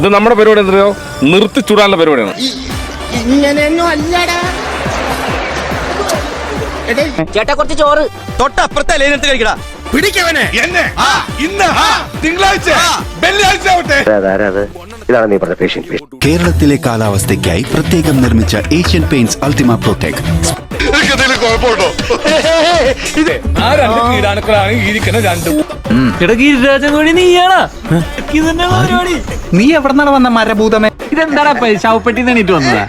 ഇത് നമ്മുടെ പരിപാടി എന്തോ നിർത്തി ചൂടാനുള്ള പരിപാടിയാണ്. ചേട്ടാ കുറച്ച് ചോറ് തൊട്ടപ്പുറത്തെ ലൈനത്ത് കഴിക്കടാ. പിടിക്കവനെ എന്നെ ഇന്ന് തിങ്കളാഴ്ച വെള്ളിയാഴ്ച ആവട്ടെ. ഇതാണ് നീ പറഞ്ഞ പേഷ്യന്റ്. കേരളത്തിലെ കാലാവസ്ഥയ്ക്കായി പ്രത്യേകം നിർമ്മിച്ച ഏഷ്യൻ പെയിന്റ്സ് അൾട്ടിമ പ്രൊട്ടക്ട്. കുഴപ്പമുണ്ടോ? ആ രണ്ട് കീടാണുക്കളാണ് ഇരിക്കുന്ന രണ്ടും. നീ എവിടെന്നാണ് വന്ന മരഭൂതമേ? ഇതെന്താടാ ശവപ്പെട്ടി എണീറ്റ് വന്നതാ?